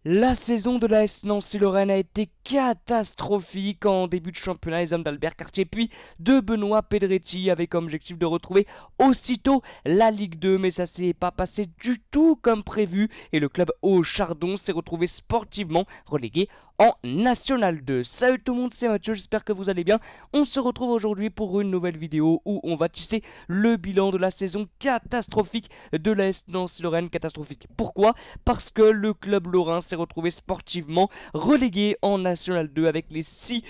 La saison de l'AS Nancy-Lorraine a été catastrophique en début de championnat. Les hommes d'Albert Cartier puis de Benoît Pedretti avaient comme objectif de retrouver aussitôt la Ligue 2, mais ça s'est pas passé du tout comme prévu et le club au Chardon s'est retrouvé sportivement relégué en National 2. Salut tout le monde, c'est Mathieu, j'espère que vous allez bien. On se retrouve aujourd'hui pour une nouvelle vidéo où on va tisser le bilan de la saison catastrophique de l'AS Nancy-Lorraine. Catastrophique. Pourquoi? Parce que le club lorrain s'est retrouvé sportivement relégué en National 2 avec les 6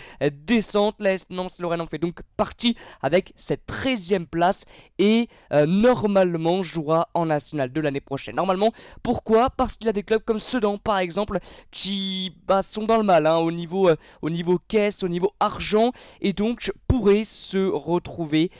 descentes. L'AS Nancy-Lorraine en fait donc partie avec cette 13e place et normalement jouera en National 2 l'année prochaine. Normalement, pourquoi? Parce qu'il y a des clubs comme Sedan par exemple qui sont dans le mal au niveau caisse, au niveau argent et donc pourraient se retrouver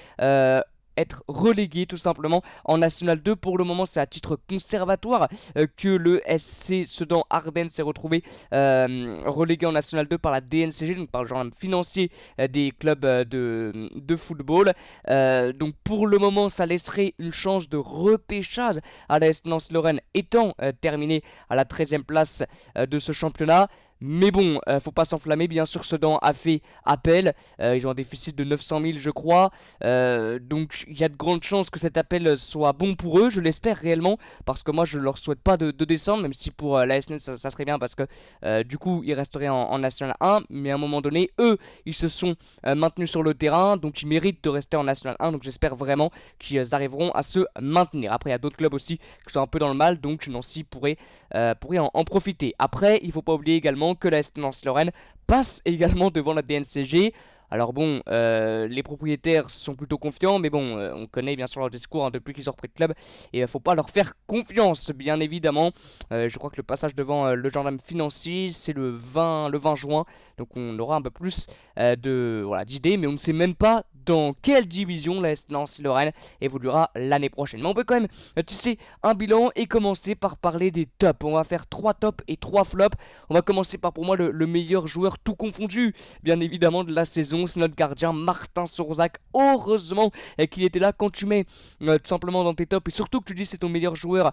être relégué tout simplement en National 2. Pour le moment c'est à titre conservatoire que le SC Sedan Ardennes s'est retrouvé relégué en National 2 par la DNCG, donc par le genre financier des clubs de football. Donc pour le moment ça laisserait une chance de repêchage à l'AS Nancy-Lorraine étant terminé à la 13e place de ce championnat. Mais bon, faut pas s'enflammer, bien sûr Sedan a fait appel, ils ont un déficit de 900 000 je crois, donc il y a de grandes chances que cet appel soit bon pour eux, je l'espère réellement, parce que moi je leur souhaite pas de descendre, même si pour la SNL ça serait bien, parce que du coup ils resteraient en National 1, mais à un moment donné, eux, ils se sont maintenus sur le terrain, donc ils méritent de rester en National 1, donc j'espère vraiment qu'ils arriveront à se maintenir. Après il y a d'autres clubs aussi qui sont un peu dans le mal, donc Nancy pourrait en profiter. Après, il faut pas oublier également que la Nancy-Lorraine passe également devant la DNCG. Alors bon, les propriétaires sont plutôt confiants, mais bon, on connaît bien sûr leur discours depuis qu'ils ont repris le club, et faut pas leur faire confiance, bien évidemment. Je crois que le passage devant le gendarme financier, c'est le 20 juin, donc on aura un peu plus d'idées, mais on ne sait même pas dans quelle division la Nancy-Lorraine évoluera l'année prochaine. Mais on peut quand même tisser un bilan et commencer par parler des tops. On va faire 3 tops et 3 flops. On va commencer par pour moi le meilleur joueur tout confondu, bien évidemment, de la saison. C'est notre gardien Martin Sourzac. Heureusement qu'il était là. Quand tu mets tout simplement dans tes tops et surtout que tu dis c'est ton meilleur joueur,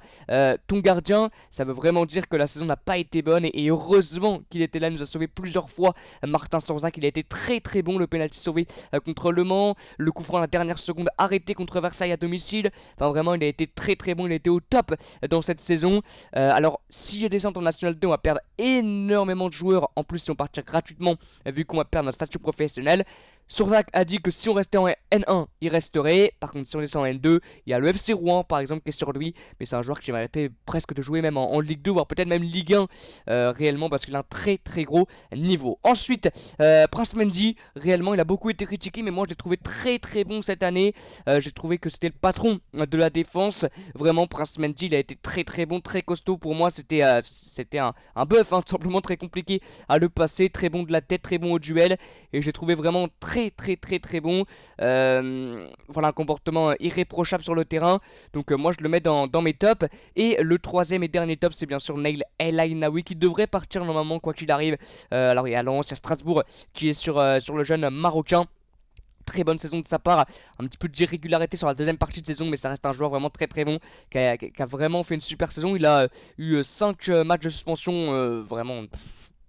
ton gardien, ça veut vraiment dire que la saison n'a pas été bonne, et heureusement qu'il était là. Il nous a sauvé plusieurs fois. Martin Sourzac, il a été très très bon. Le penalty sauvé contre Le Mans, le coup franc à la dernière seconde arrêté contre Versailles à domicile. Enfin vraiment il a été très très bon, il a été au top dans cette saison. Alors si je descends en National 2, on va perdre énormément de joueurs. En plus si on partir gratuitement, vu qu'on va perdre notre statut professionnel. Sourzac a dit que si on restait en N1, il resterait. Par contre, si on descend en N2, il y a le FC Rouen par exemple qui est sur lui. Mais c'est un joueur qui méritait presque de jouer même en Ligue 2, voire peut-être même Ligue 1 réellement, parce qu'il a un très très gros niveau. Ensuite, Prince Mendy, réellement, il a beaucoup été critiqué, mais moi je l'ai trouvé très très bon cette année. J'ai trouvé que c'était le patron de la défense. Vraiment, Prince Mendy, il a été très très bon, très costaud. Pour moi, c'était un buff, hein, tout simplement très compliqué à le passer. Très bon de la tête, très bon au duel. Et j'ai trouvé vraiment très très très très bon. Voilà, un comportement irréprochable sur le terrain. Donc moi je le mets dans mes tops. Et le troisième et dernier top, c'est bien sûr Nail El Ainaoui, qui devrait partir normalement quoi qu'il arrive. Alors il y a Lens, il y a Strasbourg qui est sur le jeune marocain. Très bonne saison de sa part, un petit peu d'irrégularité sur la deuxième partie de saison, mais ça reste un joueur vraiment très très bon, qui a vraiment fait une super saison. Il a eu 5 matchs de suspension vraiment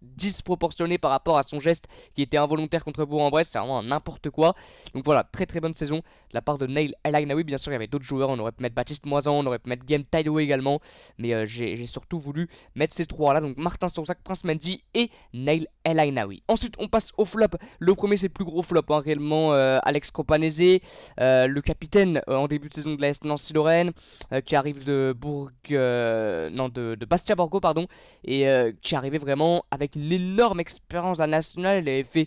disproportionné par rapport à son geste qui était involontaire contre Bourg-en-Bresse. C'est vraiment n'importe quoi. Donc voilà, très très bonne saison de la part de Nail El Ainaoui. Bien sûr il y avait d'autres joueurs, on aurait pu mettre Baptiste Moisan, on aurait pu mettre Game Taiwo également, mais j'ai surtout voulu mettre ces trois là, donc Martin Sourzac, Prince Mendy et Nail El Ainaoui. Ensuite on passe au flop. Le premier c'est le plus gros flop, hein, réellement, Alex Cropanese, le capitaine en début de saison de la S Nancy-Lorraine, qui arrive de de Bastia Borgo pardon, et qui arrivait vraiment avec une énorme expérience à la nationale. Il avait fait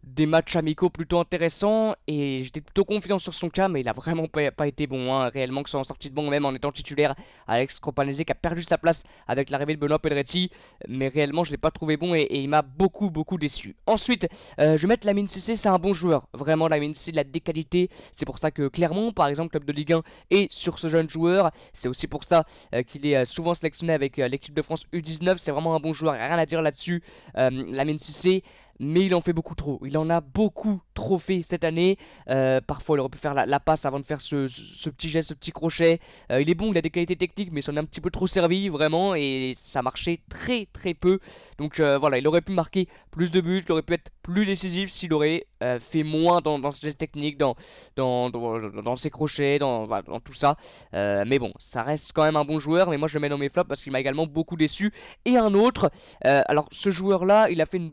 des matchs amicaux plutôt intéressants et j'étais plutôt confiant sur son cas, mais il a vraiment pas été bon, hein, réellement, que ce soit en sortie de banc, même en étant titulaire. Alex Cropanese qui a perdu sa place avec l'arrivée de Benoît Pedretti, mais réellement je l'ai pas trouvé bon, et il m'a beaucoup déçu. Ensuite je vais mettre Lamine Cissé. C'est un bon joueur, vraiment. Lamine Cissé, il a des qualités, c'est pour ça que Clermont par exemple, club de Ligue 1, est sur ce jeune joueur. C'est aussi pour ça qu'il est souvent sélectionné avec l'équipe de France U19. C'est vraiment un bon joueur, rien à dire là-dessus. Lamine Cissé, mais il en fait beaucoup trop. Il en a beaucoup trop fait cette année. Parfois, il aurait pu faire la passe avant de faire ce petit geste, ce petit crochet. Il est bon, il a des qualités techniques, mais il s'en est un petit peu trop servi, vraiment, et ça marchait très très peu. Donc voilà, il aurait pu marquer plus de buts, il aurait pu être plus décisif s'il aurait fait moins dans ses gestes techniques, dans ses crochets, voilà, dans tout ça. Mais bon, ça reste quand même un bon joueur, mais moi je le mets dans mes flops parce qu'il m'a également beaucoup déçu. Et un autre, alors ce joueur-là, il a fait une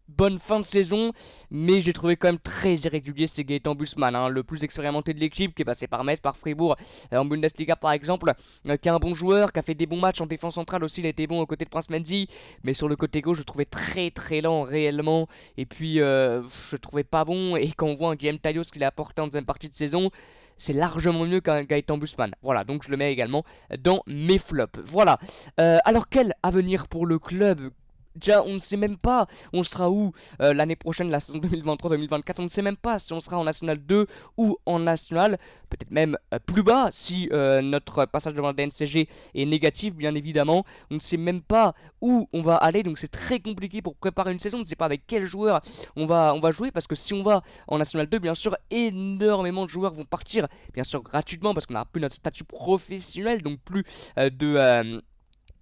bonne fin de saison, mais j'ai trouvé quand même très irrégulier, c'est Gaëtan Bussmann, hein, le plus expérimenté de l'équipe, qui est passé par Metz, par Fribourg, en Bundesliga par exemple, qui est un bon joueur, qui a fait des bons matchs en défense centrale aussi, il a été bon aux côtés de Prince Mendy, mais sur le côté gauche je le trouvais très très lent réellement, et puis je le trouvais pas bon, et quand on voit un Guillaume Taillot ce qu'il a apporté en deuxième partie de saison, c'est largement mieux qu'un Gaëtan Bussmann. Voilà, donc je le mets également dans mes flops. Voilà. Alors quel avenir pour le club? Déjà, on ne sait même pas on sera où l'année prochaine, la saison 2023-2024. On ne sait même pas si on sera en National 2 ou en National. Peut-être même plus bas si notre passage devant la DNCG est négatif, bien évidemment. On ne sait même pas où on va aller. Donc c'est très compliqué pour préparer une saison. On ne sait pas avec quel joueur on va jouer. Parce que si on va en National 2, bien sûr, énormément de joueurs vont partir. Bien sûr, gratuitement parce qu'on n'aura plus notre statut professionnel. Donc plus de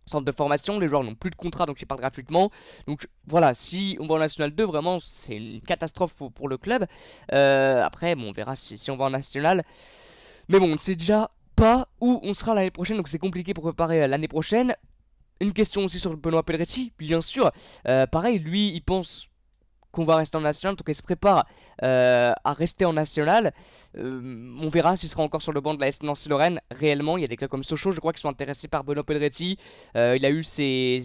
centre de formation, les joueurs n'ont plus de contrat donc ils partent gratuitement. Donc voilà, si on va en National 2, vraiment c'est une catastrophe pour le club. Après, bon, on verra si on va en National. Mais bon, on ne sait déjà pas où on sera l'année prochaine, donc c'est compliqué pour préparer l'année prochaine. Une question aussi sur Benoît Pelleretti, bien sûr. Pareil, lui, il pense qu'on va rester en national, donc il se prépare à rester en national. On verra s'il sera encore sur le banc de la S Nancy-Lorraine. Réellement, il y a des clubs comme Sochaux, je crois, qui sont intéressés par Benoît Pelleretti. Il a eu ses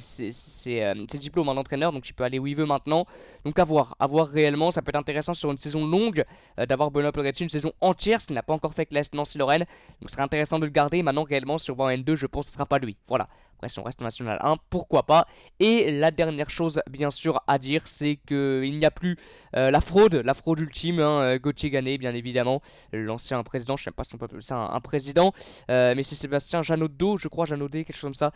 diplômes en entraîneur, donc il peut aller où il veut maintenant. Donc à voir réellement. Ça peut être intéressant sur une saison longue d'avoir Benoît Pelleretti une saison entière, ce qu'il n'a pas encore fait avec la S Nancy-Lorraine. Donc ce serait intéressant de le garder. Maintenant, réellement, si on va en N2, je pense que ce sera pas lui. Voilà. Après, si on reste en National 1, pourquoi pas. Et la dernière chose, bien sûr, à dire, c'est qu'il n'y a plus la fraude ultime, hein, Gauthier Gannet, bien évidemment, l'ancien président, je ne sais pas si on peut appeler ça un président, mais c'est Sébastien Janaudet, je crois, Janaudet, quelque chose comme ça,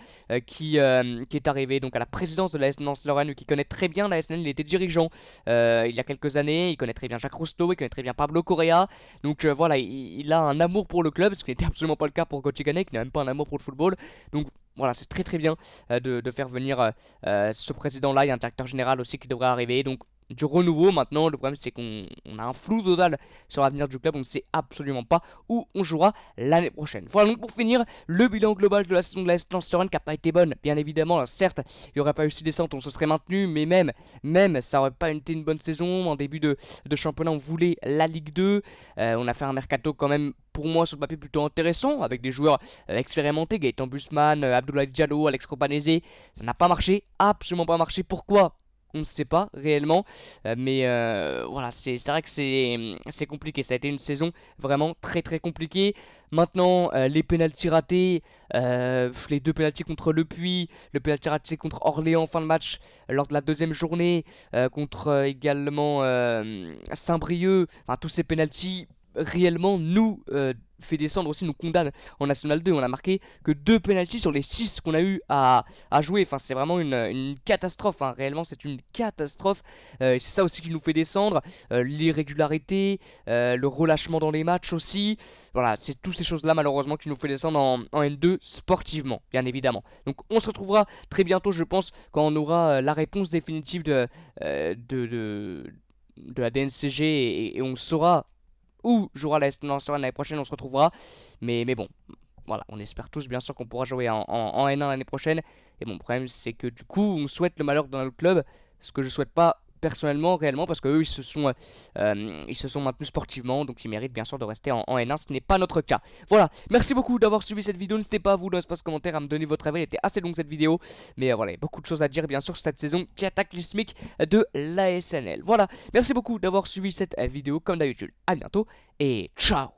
qui est arrivé donc à la présidence de la S Nancy-Lorraine, qui connaît très bien la SNL, il était dirigeant il y a quelques années, il connaît très bien Jacques Rousteau, il connaît très bien Pablo Correa, donc voilà, il a un amour pour le club, ce qui n'était absolument pas le cas pour Gauthier Gannet, qui n'a même pas un amour pour le football, donc voilà, c'est très très bien de faire venir ce président-là. Il y a un directeur général aussi qui devrait arriver. Donc du renouveau maintenant. Le problème c'est qu'on a un flou total sur l'avenir du club. On ne sait absolument pas où on jouera l'année prochaine. Voilà donc pour finir le bilan global de la saison de la S Nancy-Lorraine qui n'a pas été bonne. Bien évidemment, alors, certes, il n'y aurait pas eu 6 descentes, on se serait maintenu. Mais même ça aurait pas été une bonne saison. En début de championnat, on voulait la Ligue 2. On a fait un mercato quand même pour moi sur le papier plutôt intéressant avec des joueurs expérimentés, Gaëtan Bussmann, Abdoulaye Diallo, Alex Robanese. Ça n'a pas marché, absolument pas marché. Pourquoi? On ne sait pas réellement, mais voilà, c'est vrai que c'est compliqué. Ça a été une saison vraiment très très compliquée. Maintenant, les pénaltys ratés, les deux pénaltys contre Le Puy, le pénalty raté contre Orléans en fin de match lors de la deuxième journée, contre également Saint-Brieuc, enfin tous ces pénaltys réellement nous fait descendre aussi, nous condamne en National 2. On a marqué que 2 pénaltys sur les 6 qu'on a eu à jouer. Enfin, c'est vraiment une catastrophe, hein. Réellement, c'est une catastrophe. C'est ça aussi qui nous fait descendre. L'irrégularité, le relâchement dans les matchs aussi. Voilà, c'est toutes ces choses-là, malheureusement, qui nous fait descendre en N2 sportivement, bien évidemment. Donc, on se retrouvera très bientôt, je pense, quand on aura la réponse définitive de la DNCG et on saura où jouera la S Nancy l'année prochaine, on se retrouvera. Mais bon, voilà, on espère tous bien sûr qu'on pourra jouer en N1 l'année prochaine. Et bon, le problème c'est que du coup, on souhaite le malheur dans notre club, ce que je souhaite pas personnellement, réellement, parce qu'eux ils se sont maintenus sportivement, donc ils méritent bien sûr de rester en N1, ce qui n'est pas notre cas. Voilà, merci beaucoup d'avoir suivi cette vidéo. N'hésitez pas, vous, dans l'espace commentaire, à me donner votre avis. Elle était assez longue cette vidéo, mais voilà, il y a beaucoup de choses à dire bien sûr sur cette saison cataclysmique de l'ASNL. Voilà, merci beaucoup d'avoir suivi cette vidéo comme d'habitude. À bientôt et ciao.